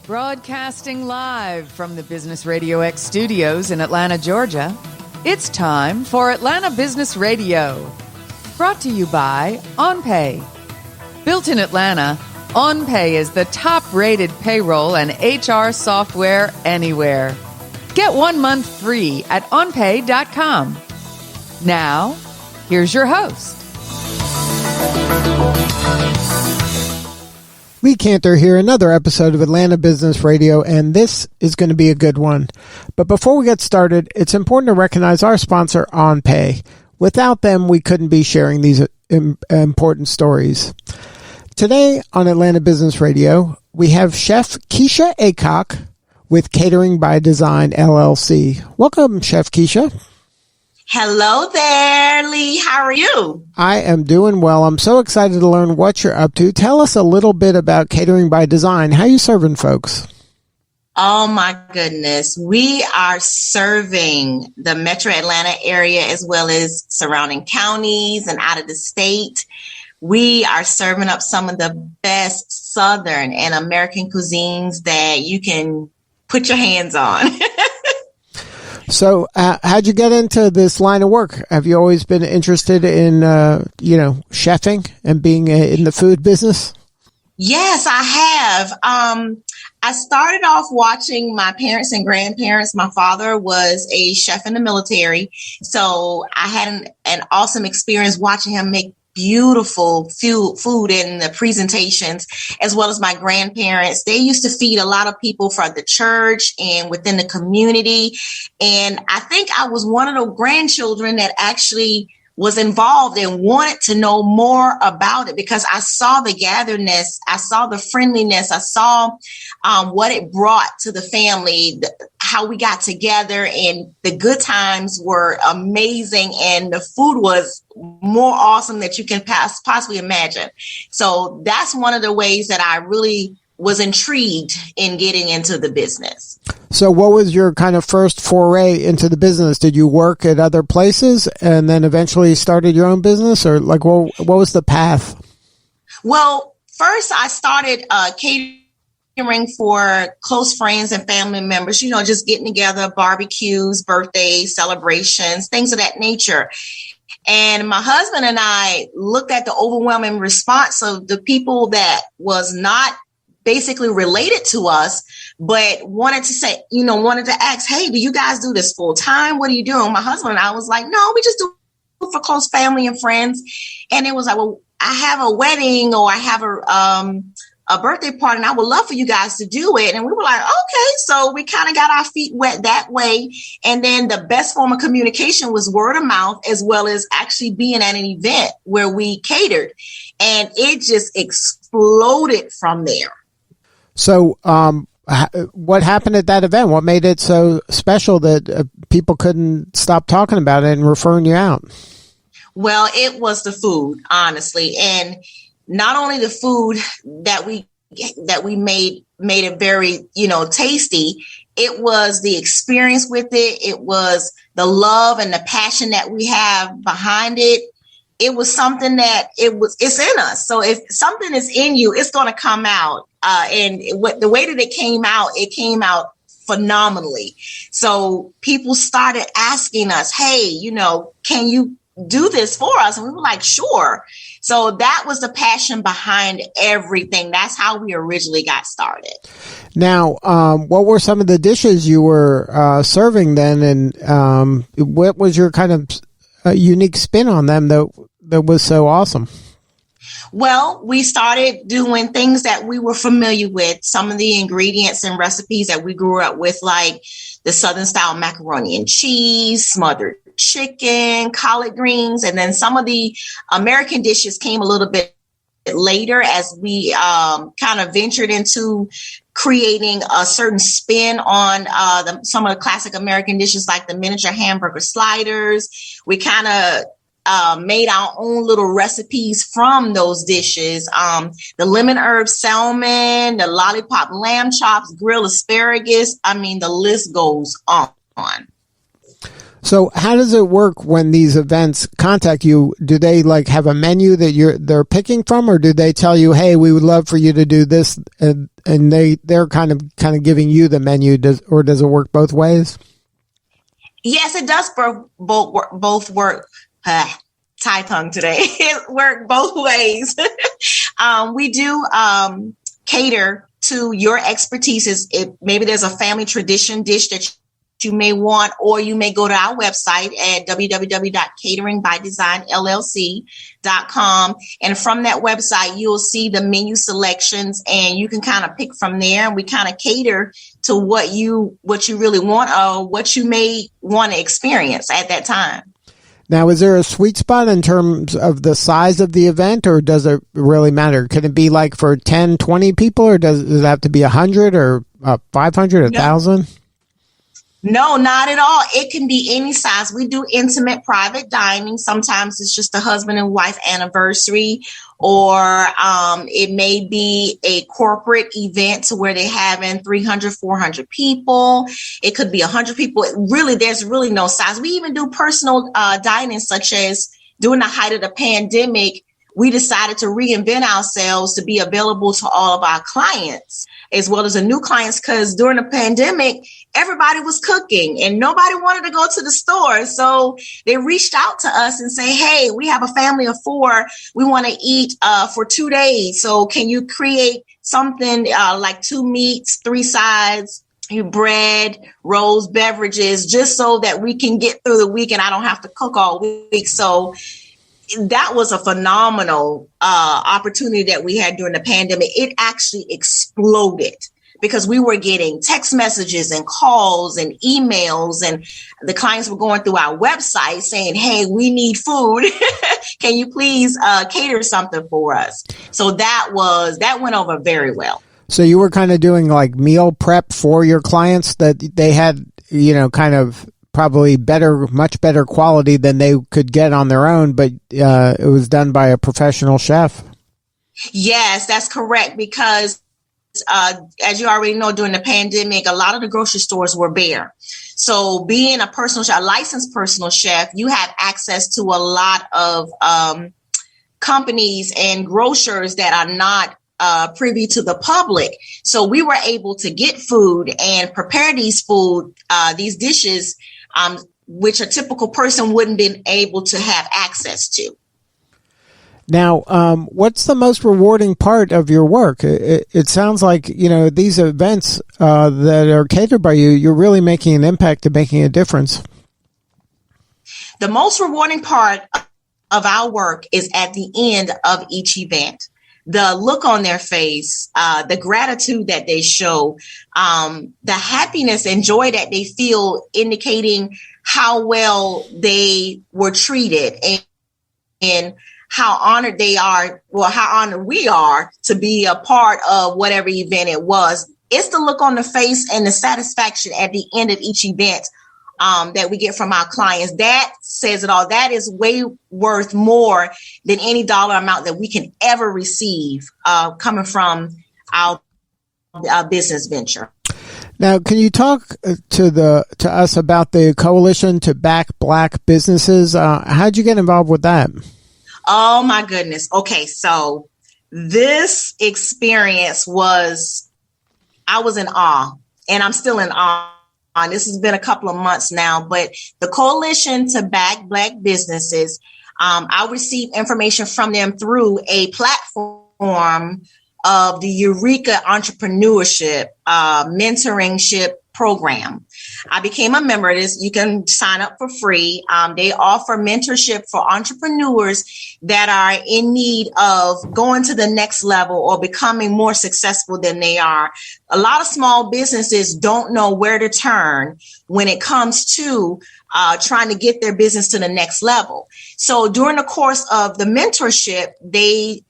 Broadcasting live from the Business RadioX studios in Atlanta, Georgia, it's time for Atlanta Business Radio. Brought to you by OnPay. Built in Atlanta, OnPay is the top-rated payroll and HR software anywhere. Get 1 month free at onpay.com. Now, here's your host. Lee Cantor here, another episode of Atlanta Business Radio, and this is going to be a good one. But before we get started, it's important to recognize our sponsor, OnPay. Without them, we couldn't be sharing these important stories. Today on Atlanta Business Radio, we have Chef Kesha Aycock with Catering by Design, LLC. Welcome, Chef Kesha. Hello there, Lee. How are you? I am doing well. I'm so excited to learn what you're up to. Tell us a little bit about Catering by Design. How are you serving folks? Oh, my goodness. We are serving the metro Atlanta area as well as surrounding counties and out of the state. We are serving up some of the best Southern and American cuisines that you can put your hands on. So how'd you get into this line of work? Have you always been interested in, chefing and being in the food business? Yes, I have. I started off watching my parents and grandparents. My father was a chef in the military, so I had an awesome experience watching him make beautiful food in the presentations, as well as my grandparents. They used to feed a lot of people from the church and within the community. And I think I was one of the grandchildren that actually was involved and wanted to know more about it because I saw the gatherness, I saw the friendliness, I saw what it brought to the family, how we got together, and the good times were amazing, and the food was more awesome that you can possibly imagine. So that's one of the ways that I really was intrigued in getting into the business. So what was your kind of first foray into the business? Did you work at other places and then eventually started your own business, or like what was the path? Well, first I started catering for close friends and family members, just getting together, barbecues, birthdays, celebrations, things of that nature. And my husband and I looked at the overwhelming response of the people that was not basically related to us, but wanted to ask, hey, do you guys do this full time? What are you doing? My husband and I was like, no, we just do it for close family and friends. And it was like, well, I have a wedding or I have a birthday party and I would love for you guys to do it. And we were like, okay. So we kind of got our feet wet that way. And then the best form of communication was word of mouth, as well as actually being at an event where we catered. And it just exploded from there. So what happened at that event? What made it so special that people couldn't stop talking about it and referring you out? Well, it was the food, honestly. And not only the food that we made it very, tasty. It was the experience with it. It was the love and the passion that we have behind it. It was something that it's in us. So if something is in you, it's going to come out. And the way that it came out phenomenally. So people started asking us, hey, can you do this for us? And we were like, sure. So that was the passion behind everything. That's how we originally got started. Now, what were some of the dishes you were serving then? And what was your kind of unique spin on them that was so awesome? Well, we started doing things that we were familiar with, some of the ingredients and recipes that we grew up with, like the Southern style macaroni and cheese, smothered chicken, collard greens, and then some of the American dishes came a little bit later as we kind of ventured into creating a certain spin on some of the classic American dishes like the miniature hamburger sliders. We kind of made our own little recipes from those dishes. The lemon herb salmon, the lollipop lamb chops, grilled asparagus. I mean, the list goes on. So how does it work when these events contact you? Do they like have a menu that they're picking from, or do they tell you, hey, we would love for you to do this, and they're kind of giving you the menu? Does it work both ways? Yes, it does both work. Tie tongue today. It work both ways. We do cater to your expertise. Maybe there's a family tradition dish that you may want, or you may go to our website at www.cateringbyDesignLLC.com. And from that website, you'll see the menu selections, and you can kind of pick from there. And we kind of cater to what you really want, or what you may want to experience at that time. Now, is there a sweet spot in terms of the size of the event, or does it really matter? Can it be like for 10, 20 people, or does it have to be 100 or 500, 1,000? No, not at all. It can be any size. We do intimate private dining. Sometimes it's just a husband and wife anniversary, or it may be a corporate event to where they're having 300, 400 people. It could be 100 people. There's really no size. We even do personal dining, such as during the height of the pandemic, we decided to reinvent ourselves to be available to all of our clients, as well as the new clients, because during the pandemic, everybody was cooking and nobody wanted to go to the store. So they reached out to us and say, hey, we have a family of 4. We want to eat for 2 days. So can you create something like 2 meats, 3 sides, bread, rolls, beverages, just so that we can get through the week and I don't have to cook all week. So that was a phenomenal opportunity that we had during the pandemic. It actually exploded because we were getting text messages and calls and emails, and the clients were going through our website saying, hey, we need food. Can you please cater something for us? So that went over very well. So you were kind of doing like meal prep for your clients, that they had, kind of probably much better quality than they could get on their own, but it was done by a professional chef. Yes, that's correct. Because as you already know, during the pandemic, a lot of the grocery stores were bare. So being a licensed personal chef, you have access to a lot of companies and grocers that are not privy to the public. So we were able to get food and prepare these dishes, which a typical person wouldn't been able to have access to. Now, what's the most rewarding part of your work? It sounds like, these events that are catered by you, you're really making an impact and making a difference. The most rewarding part of our work is at the end of each event. The look on their face, the gratitude that they show, the happiness and joy that they feel, indicating how well they were treated and how honored they are, how honored we are to be a part of whatever event it was. It's the look on the face and the satisfaction at the end of each event that we get from our clients. That says it all. That is way worth more than any dollar amount that we can ever receive coming from our business venture. Now, can you talk to us about the Coalition to Back Black Businesses? How'd you get involved with that? Oh, my goodness. Okay, so this experience I was in awe, and I'm still in awe. This has been a couple of months now, but the Coalition to Back Black Businesses, I received information from them through a platform of the Eureka Entrepreneurship Mentoringship Program. I became a member of this. You can sign up for free. They offer mentorship for entrepreneurs that are in need of going to the next level or becoming more successful than they are. A lot of small businesses don't know where to turn when it comes to trying to get their business to the next level. So during the course of the mentorship, the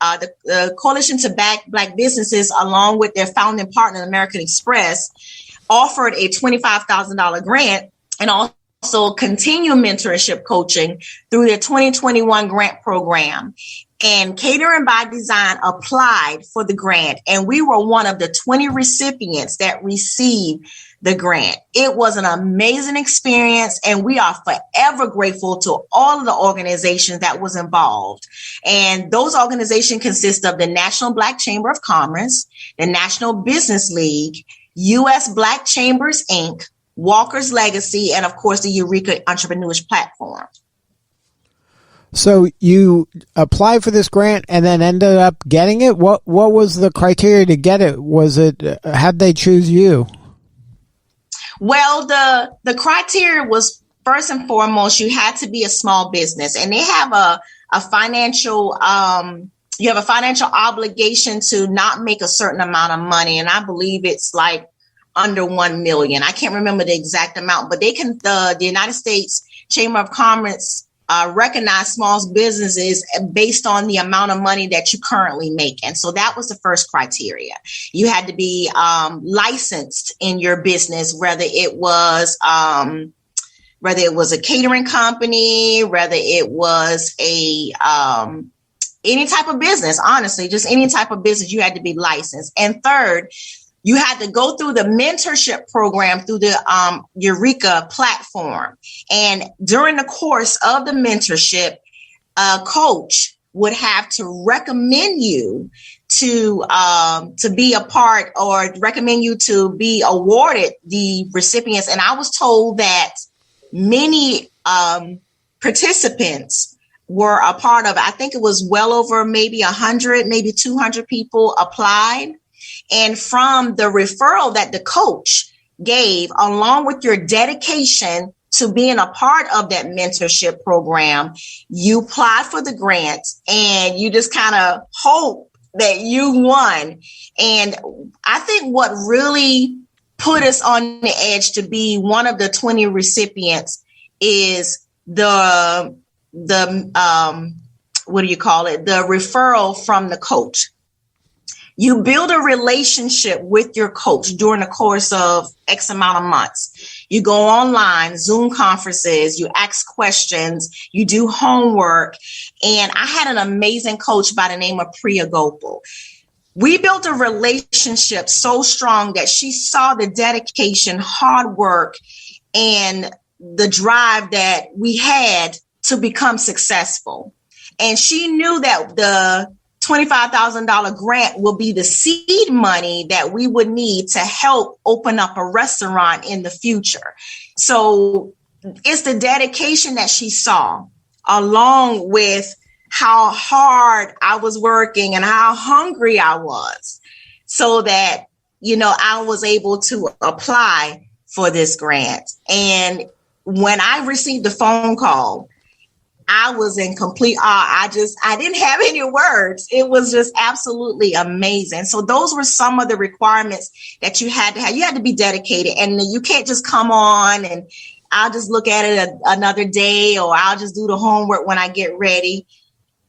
Coalition to Back Black Businesses, along with their founding partner, American Express, offered a $25,000 grant and also continue mentorship coaching through their 2021 grant program. And Catering by Design applied for the grant, and we were one of the 20 recipients that received the grant. It was an amazing experience, and we are forever grateful to all of the organizations that was involved. And those organizations consist of the National Black Chamber of Commerce, the National Business League, U.S. Black Chambers, Inc., Walker's Legacy, and of course, the Eureka Entrepreneurs Platform. So you applied for this grant and then ended up getting it. What was the criteria to get it? Was it, how'd they choose you? Well, the criteria was, first and foremost, you had to be a small business, and they have a financial, you have a financial obligation to not make a certain amount of money. And I believe it's like under 1 million. I can't remember the exact amount, but the United States Chamber of Commerce recognize small businesses based on the amount of money that you currently make. And so that was the first criteria. You had to be licensed in your business, whether it was a catering company, whether it was any type of business, honestly, just any type of business, you had to be licensed. And third, you had to go through the mentorship program through the Eureka platform. And during the course of the mentorship, a coach would have to recommend you to be a part, or recommend you to be awarded the recipients. And I was told that many participants were a part of it. I think it was well over maybe 100, maybe 200 people applied. And from the referral that the coach gave, along with your dedication to being a part of that mentorship program, you applied for the grant and you just kind of hope that you won. And I think what really put us on the edge to be one of the 20 recipients is the referral from the coach. You build a relationship with your coach during the course of X amount of months. You go online, Zoom conferences, you ask questions, you do homework. And I had an amazing coach by the name of Priya Gopal. We built a relationship so strong that she saw the dedication, hard work, and the drive that we had to become successful. And she knew that the $25,000 grant will be the seed money that we would need to help open up a restaurant in the future. So it's the dedication that she saw, along with how hard I was working and how hungry I was, so that, I was able to apply for this grant. And when I received the phone call, I was in complete awe. I didn't have any words. It was just absolutely amazing. So those were some of the requirements that you had to have. You had to be dedicated, and you can't just come on and I'll just look at it another day, or I'll just do the homework when I get ready.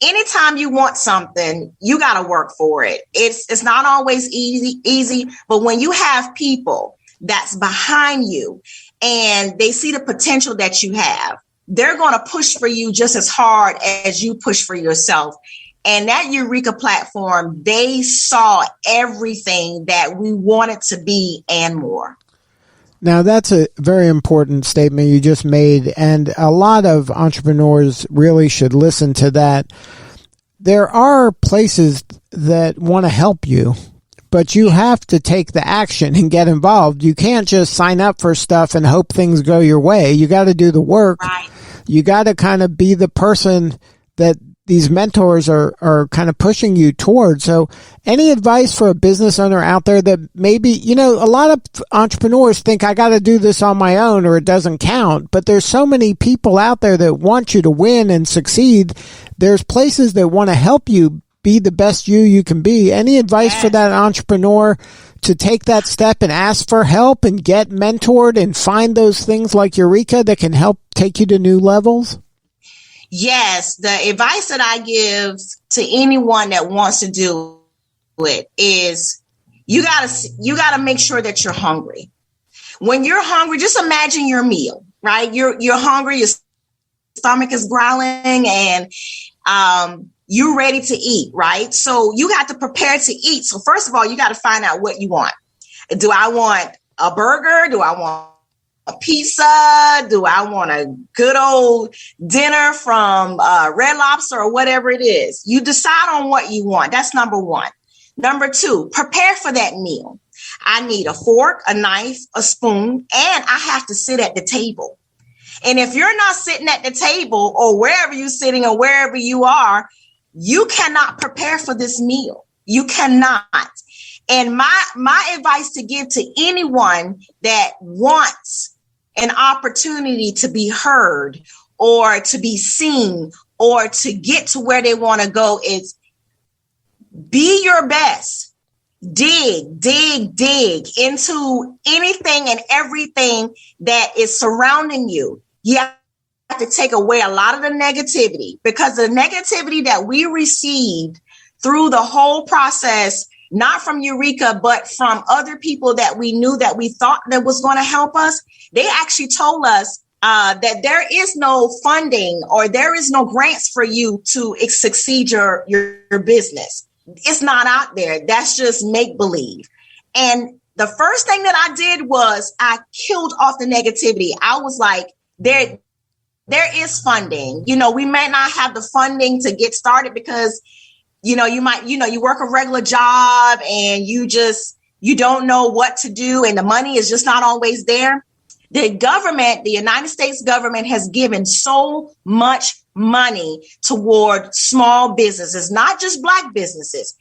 Anytime you want something, you got to work for it. It's not always easy, but when you have people that's behind you and they see the potential that you have, they're going to push for you just as hard as you push for yourself. And that Eureka platform, they saw everything that we wanted to be and more. Now, that's a very important statement you just made, and a lot of entrepreneurs really should listen to that. There are places that want to help you, but you have to take the action and get involved. You can't just sign up for stuff and hope things go your way. You got to do the work. Right. You got to kind of be the person that these mentors are kind of pushing you towards. So any advice for a business owner out there that maybe, a lot of entrepreneurs think I got to do this on my own or it doesn't count, but there's so many people out there that want you to win and succeed. There's places that want to help you be the best you can be. Any advice for that entrepreneur to take that step and ask for help and get mentored and find those things like Eureka that can help take you to new levels? Yes. The advice that I give to anyone that wants to do it is you gotta make sure that you're hungry. When you're hungry, just imagine your meal, right? You're hungry, your stomach is growling, and you're ready to eat, right? So you got to prepare to eat. So first of all, you got to find out what you want. Do I want a burger? Do I want a pizza? Do I want a good old dinner from Red Lobster or whatever it is? You decide on what you want. That's number one. Number two, prepare for that meal. I need a fork, a knife, a spoon, and I have to sit at the table. And if you're not sitting at the table or wherever you're sitting or wherever you are, you cannot prepare for this meal. You cannot. And my advice to give to anyone that wants an opportunity to be heard or to be seen or to get to where they want to go is be your best. Dig into anything and everything that is surrounding you. You have to take away a lot of the negativity, because the negativity that we received through the whole process, not from Eureka, but from other people that we knew that we thought that was going to help us, they actually told us that there is no funding or there is no grants for you to succeed your business. It's not out there. That's just make believe. And the first thing that I did was I killed off the negativity. I was like, there is funding. You know, we may not have the funding to get started because, you know, you work a regular job and you don't know what to do and the money is just not always there. The government, the United States government, has given so much money toward small businesses, not just Black businesses,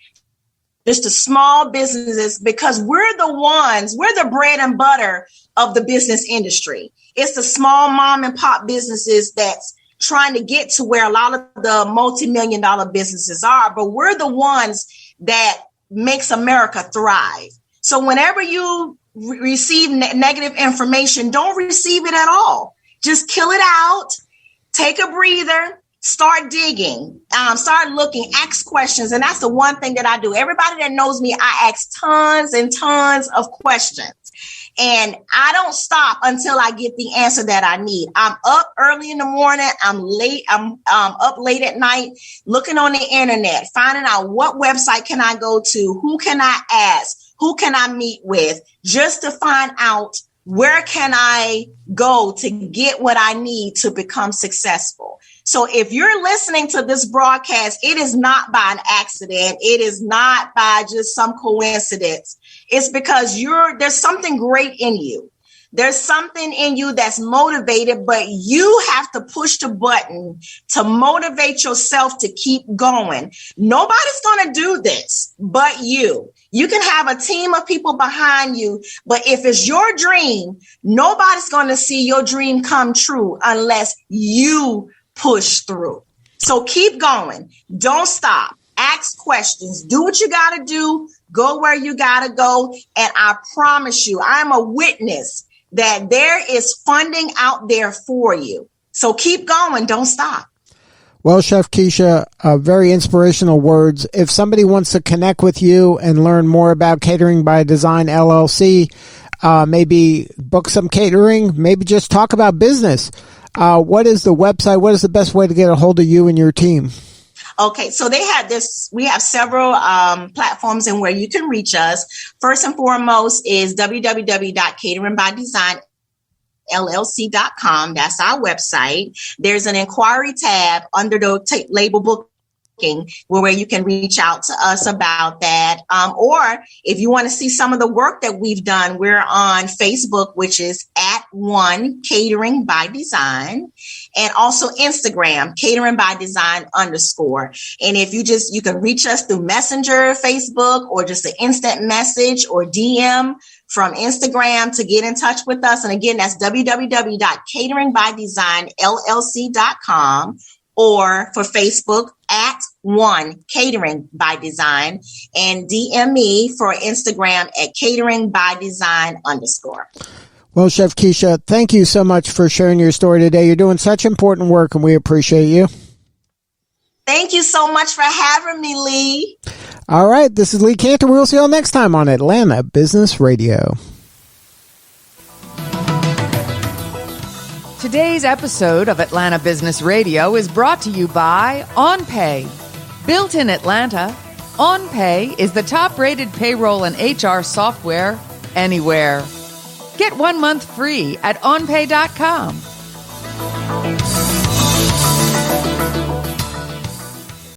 just the small businesses, because we're the bread and butter of the business industry. It's the small mom and pop businesses that's trying to get to where a lot of the multi-million-dollar businesses are, but we're the ones that makes America thrive. So whenever you receive negative information, don't receive it at all. Just kill it out, take a breather, start digging, start looking, ask questions. And that's the one thing that I do. Everybody that knows me, I ask tons and tons of questions. And I don't stop until I get the answer that I need. I'm up early in the morning. I'm up late at night, looking on the internet, finding out what website can I go to, who can I ask, who can I meet with, just to find out where can I go to get what I need to become successful. So if you're listening to this broadcast, it is not by an accident. It is not by just some coincidence. It's because there's something great in you. There's something in you that's motivated, but you have to push the button to motivate yourself to keep going. Nobody's going to do this but you. You can have a team of people behind you, but if it's your dream, nobody's going to see your dream come true unless you push through. So keep going. Don't stop. Ask questions. Do what you got to do. Go where you got to go. And I promise you, I'm a witness that there is funding out there for you. So keep going. Don't stop. Well, Chef Kesha, very inspirational words. If somebody wants to connect with you and learn more about Catering by Design LLC, maybe book some catering, maybe just talk about business, what is the website? What is the best way to get a hold of you and your team? Okay, so we have several platforms and where you can reach us. First and foremost is www.cateringbydesign.llc.com. That's our website. There's an inquiry tab under the label booking where you can reach out to us about that. Or if you want to see some of the work that we've done, we're on Facebook, which is @1 Catering by Design, and also Instagram, Catering by Design _. And if you can reach us through Messenger, Facebook, or just an instant message or DM from Instagram to get in touch with us. And again, that's www.cateringbyDesignLLC.com, or for Facebook @1 Catering by Design, and DM me for Instagram @Catering by Design _. Well, Chef Kesha, thank you so much for sharing your story today. You're doing such important work, and we appreciate you. Thank you so much for having me, Lee. All right, this is Lee Cantor. We'll see you all next time on Atlanta Business Radio. Today's episode of Atlanta Business Radio is brought to you by OnPay. Built in Atlanta, OnPay is the top-rated payroll and HR software anywhere. Get 1 month free at onpay.com.